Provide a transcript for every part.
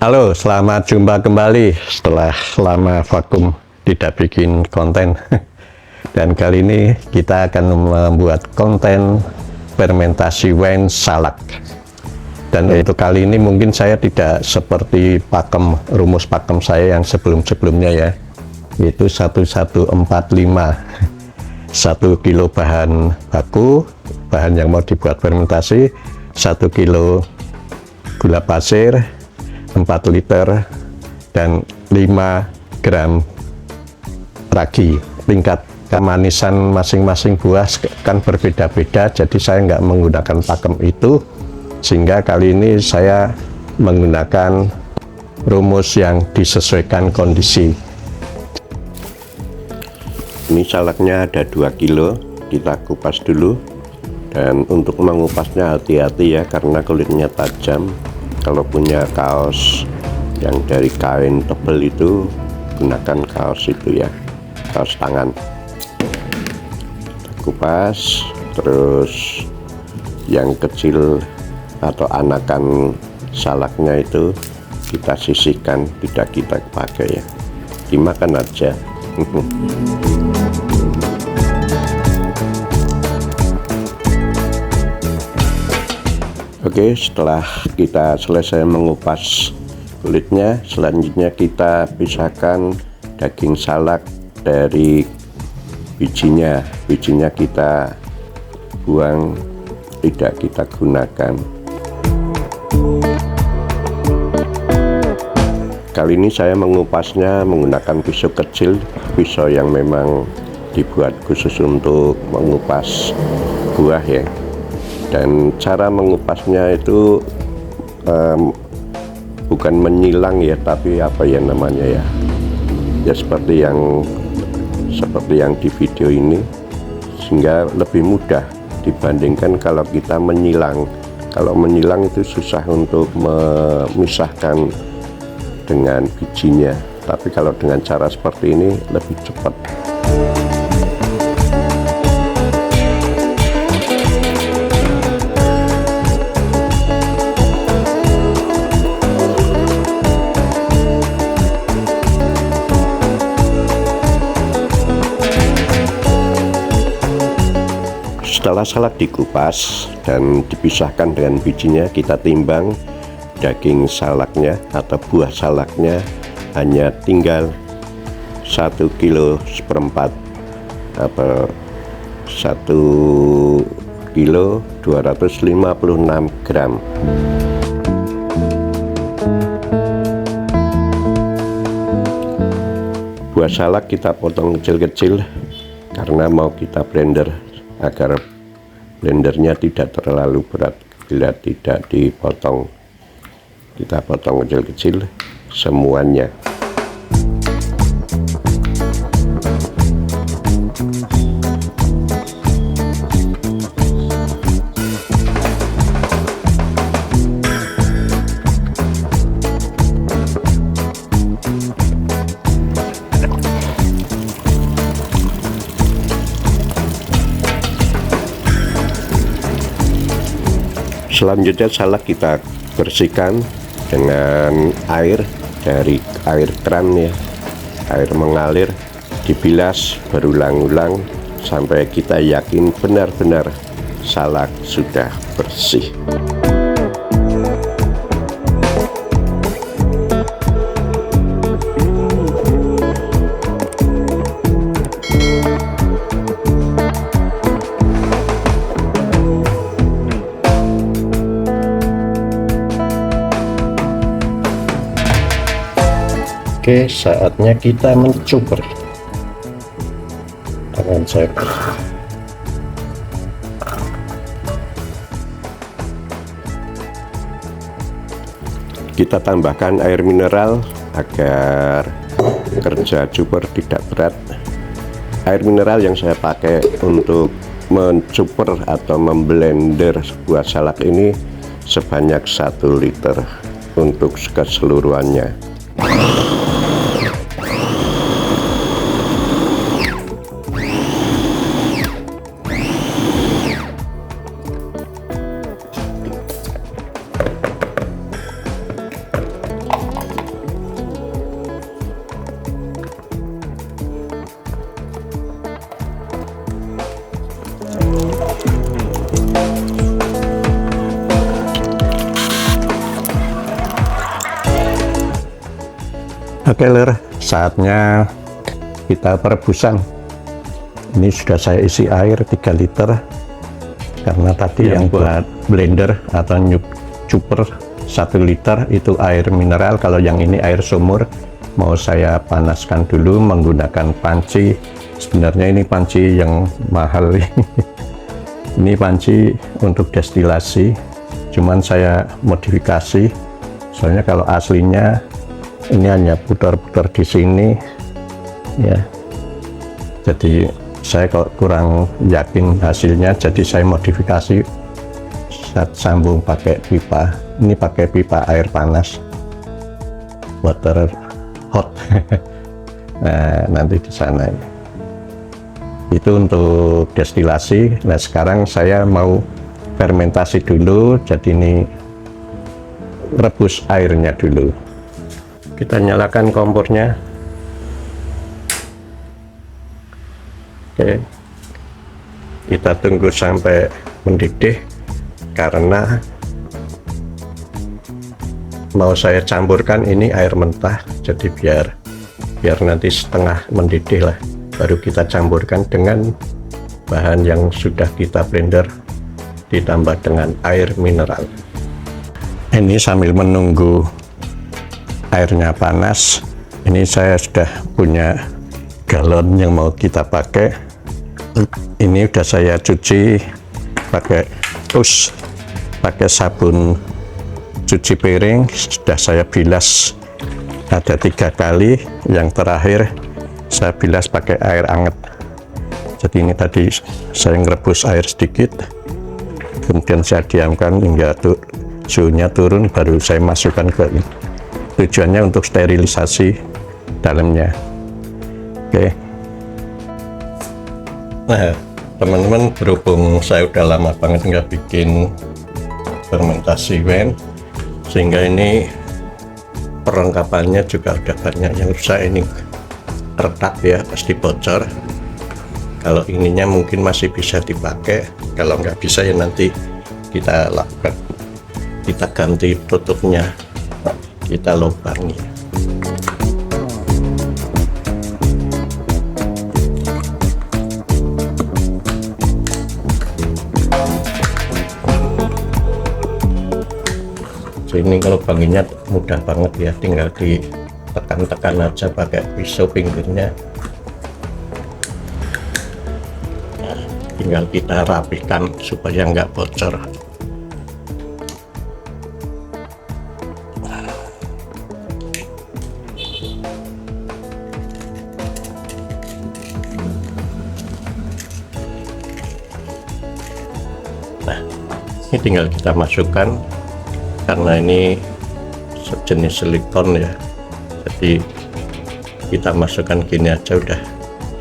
Halo, selamat jumpa kembali setelah lama vakum tidak bikin konten. Dan kali ini kita akan membuat konten fermentasi wine salak. Dan untuk kali ini mungkin saya tidak seperti rumus pakem saya yang sebelum-sebelumnya ya. Itu 1145. 1 kilo bahan baku, bahan yang mau dibuat fermentasi, 1 kilo gula pasir, 4 liter, dan 5 gram ragi. Tingkat kemanisan masing-masing buah kan berbeda-beda, jadi saya nggak menggunakan pakem itu, sehingga kali ini saya menggunakan rumus yang disesuaikan kondisi. Ini salaknya ada 2 kilo, kita kupas dulu. Dan untuk mengupasnya hati-hati ya, karena kulitnya tajam. Kalau punya kaos yang dari kain tebal itu, gunakan kaos itu ya, kaos tangan. Kita kupas, terus yang kecil atau anakan salaknya itu kita sisihkan, tidak kita pakai ya, dimakan aja. Oke, setelah kita selesai mengupas kulitnya, selanjutnya kita pisahkan daging salak dari bijinya. Bijinya kita buang, tidak kita gunakan. Kali ini saya mengupasnya menggunakan pisau kecil, pisau yang memang dibuat khusus untuk mengupas buah ya. Dan cara mengupasnya itu bukan menyilang ya, tapi apa ya namanya ya, ya seperti yang di video ini, sehingga lebih mudah dibandingkan kalau kita menyilang. Kalau menyilang itu susah untuk memisahkan dengan bijinya, tapi kalau dengan cara seperti ini lebih cepat. Setelah salak dikupas dan dipisahkan dengan bijinya, kita timbang daging salaknya atau buah salaknya hanya tinggal 1 kilo seperempat atau 1 kilo 256 gram. Buah salak kita potong kecil-kecil karena mau kita blender, agar blendernya tidak terlalu berat. Bila tidak dipotong, kita potong kecil-kecil semuanya. Selanjutnya salak kita bersihkan dengan air dari air keran ya, air mengalir, dibilas berulang-ulang sampai kita yakin benar-benar salak sudah bersih. Oke, saatnya kita mencukur. Tangan saya. Kita tambahkan air mineral agar kerja cukur tidak berat. Air mineral yang saya pakai untuk mencukur atau memblender sebuah salak ini sebanyak 1 liter untuk keseluruhannya. Oke lur, saatnya kita perebusan. Ini sudah saya isi air 3 liter karena tadi yang buat blender atau cuper 1 liter itu air mineral. Kalau yang ini air sumur, mau saya panaskan dulu menggunakan panci. Sebenarnya ini panci yang mahal. Ini panci untuk destilasi, cuman saya modifikasi. Soalnya kalau aslinya ini hanya putar-putar di sini ya, jadi saya kok kurang yakin hasilnya, jadi saya modifikasi, saya sambung pakai pipa. Ini pakai pipa air panas, water hot. Nah, nanti di sana itu untuk destilasi. Nah, sekarang saya mau fermentasi dulu, jadi ini rebus airnya dulu. Kita nyalakan kompornya. Oke, kita tunggu sampai mendidih karena mau saya campurkan ini air mentah, jadi biar nanti setengah mendidih lah, baru kita campurkan dengan bahan yang sudah kita blender ditambah dengan air mineral. Ini sambil menunggu airnya panas, ini saya sudah punya galon yang mau kita pakai. Ini udah saya cuci pakai pakai sabun cuci piring, sudah saya bilas ada 3 kali. Yang terakhir saya bilas pakai air hangat. Jadi ini tadi saya ngerebus air sedikit, kemudian saya diamkan hingga suhunya turun, baru saya masukkan ke ini. Tujuannya untuk sterilisasi dalamnya. Oke. Nah, teman-teman, berhubung saya udah lama banget nggak bikin fermentasi wine, sehingga ini perlengkapannya juga udah banyak yang rusak. Ini retak ya, pasti bocor. Kalau ininya mungkin masih bisa dipakai, kalau nggak bisa ya nanti kita lakukan, kita ganti tutupnya, kita lubangi. Ini kalau banginnya mudah banget ya, tinggal ditekan-tekan aja pakai pisau pinggirnya. Nah, tinggal kita rapikan supaya nggak bocor. Nah, ini tinggal kita masukkan. Karena ini sejenis silikon ya, jadi kita masukkan gini aja udah,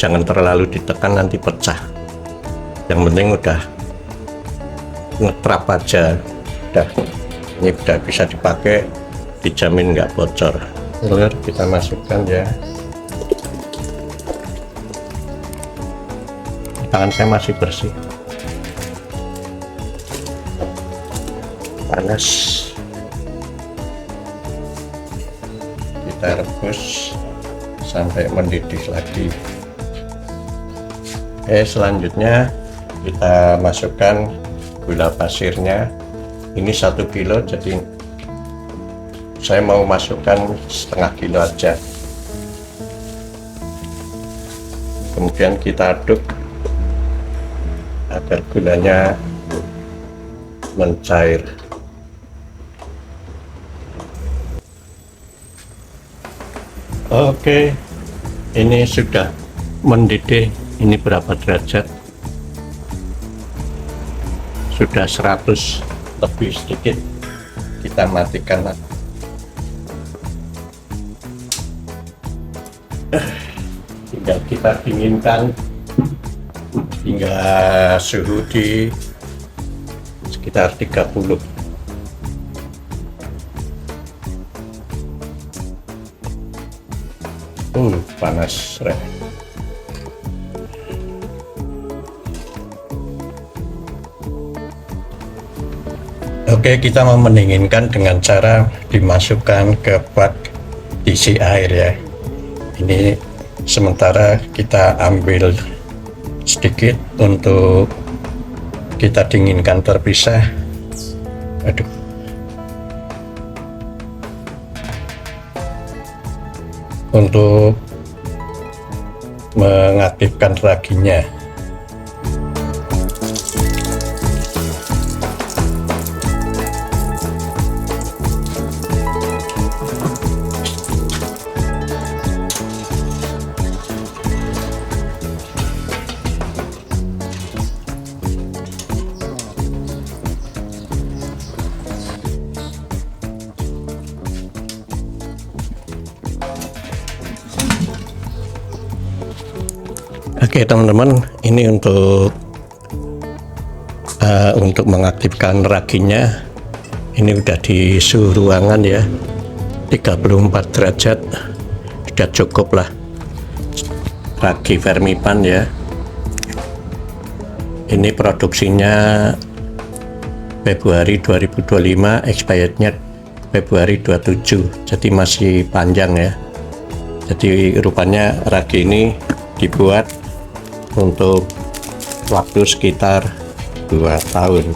jangan terlalu ditekan nanti pecah. Yang penting udah ngetrap aja, udah, ini udah bisa dipakai, dijamin nggak bocor. Telur kita masukkan ya. Tangan saya masih bersih, panas. Kita rebus sampai mendidih lagi. Selanjutnya kita masukkan gula pasirnya. Ini 1 kilo, jadi saya mau masukkan setengah kilo aja. Kemudian kita aduk agar gulanya mencair. Oke, ini sudah mendidih. Ini berapa derajat? Sudah 100 lebih sedikit. Kita matikan. Tinggal kita dinginkan hingga suhu di sekitar 30. Panas, Rek. Oke, kita mau mendinginkan dengan cara dimasukkan ke bak isi air ya. Ini sementara kita ambil sedikit untuk kita dinginkan terpisah. Aduh. Untuk mengaktifkan raginya. Oke teman-teman, ini untuk mengaktifkan raginya. Ini udah di suhu ruangan ya, 34 derajat, sudah cukup lah ragi Vermipan ya. Ini produksinya Februari 2025, expirednya Februari 27, jadi masih panjang ya. Jadi rupanya ragi ini dibuat untuk waktu sekitar 2 tahun.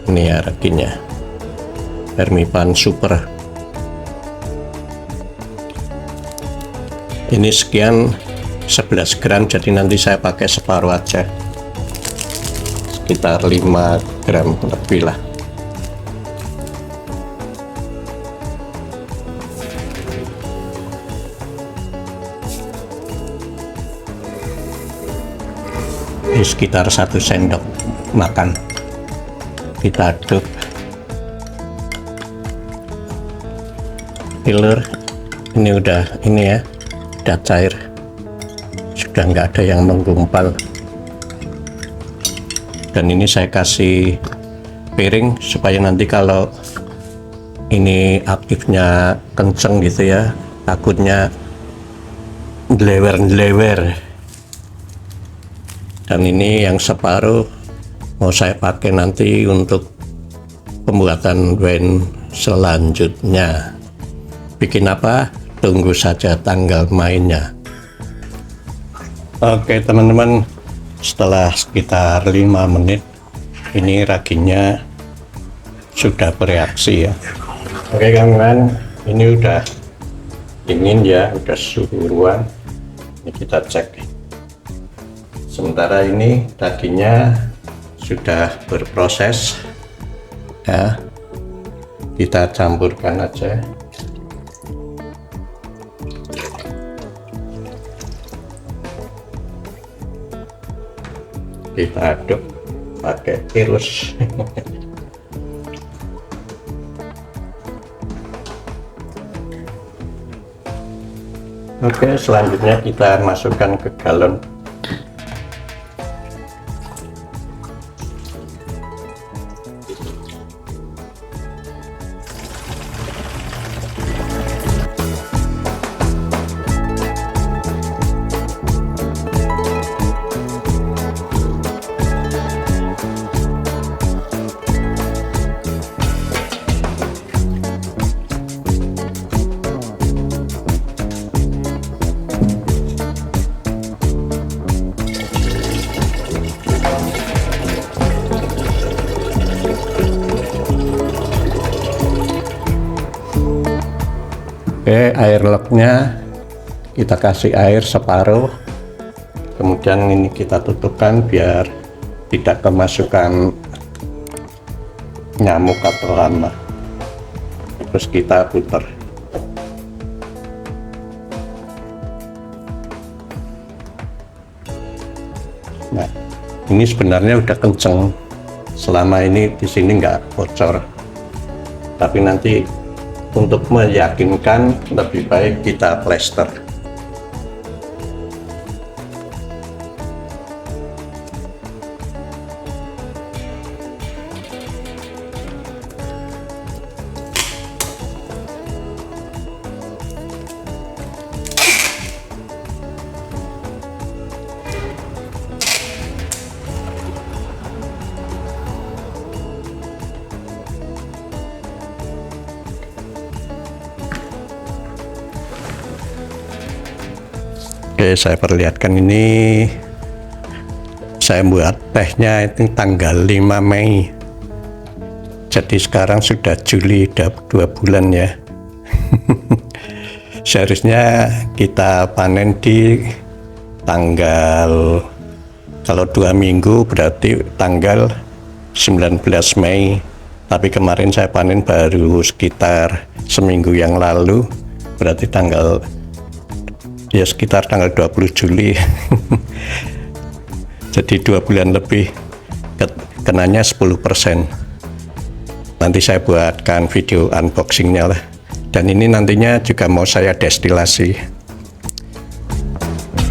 Ini ya raginya, Vermipan Super. Ini sekian 11 gram, jadi nanti saya pakai separuh aja, sekitar 5 gram lebih lah. Ini sekitar 1 sendok makan. Kita aduk. Filler ini udah cair, sudah nggak ada yang menggumpal. Dan ini saya kasih piring supaya nanti kalau ini aktifnya kenceng gitu ya, takutnya delewer. Dan ini yang separuh mau saya pakai nanti untuk pembuatan wine selanjutnya. Bikin apa? Tunggu saja tanggal mainnya. Oke teman-teman, setelah sekitar 5 menit ini raginya sudah bereaksi ya. Oke kawan-kawan, ini udah dingin ya, udah suhu ruang. Ini kita cek. Sementara ini dagingnya sudah berproses ya, kita campurkan aja. Kita aduk pakai tirus. Oke, selanjutnya kita masukkan ke galon. Oke, air locknya kita kasih air separuh, kemudian ini kita tutupkan biar tidak kemasukan nyamuk atau hama. Terus kita putar. Nah, ini sebenarnya udah kenceng, selama ini di sini nggak bocor, tapi nanti untuk meyakinkan lebih baik kita plester. Oke, saya perlihatkan ini. Saya buat tehnya itu tanggal 5 Mei. Jadi sekarang sudah Juli, udah 2 bulan ya. Seharusnya kita panen di tanggal, kalau 2 minggu berarti tanggal 19 Mei. Tapi kemarin saya panen baru sekitar seminggu yang lalu, berarti sekitar tanggal 20 Juli. Jadi 2 bulan lebih, kenanya 10%. Nanti saya buatkan video unboxingnya lah. Dan ini nantinya juga mau saya destilasi.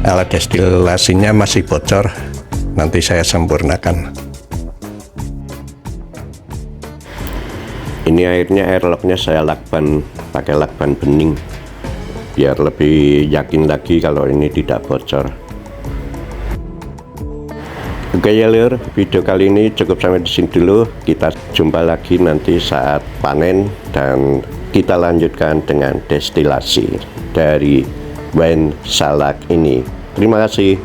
Alat destilasinya masih bocor, nanti saya sempurnakan. Ini airnya, air loknya saya lakban pakai lakban bening biar lebih yakin lagi kalau ini tidak bocor. Oke ya lur, video kali ini cukup sampai di sini dulu. Kita jumpa lagi nanti saat panen dan kita lanjutkan dengan destilasi dari wine salak ini. Terima kasih.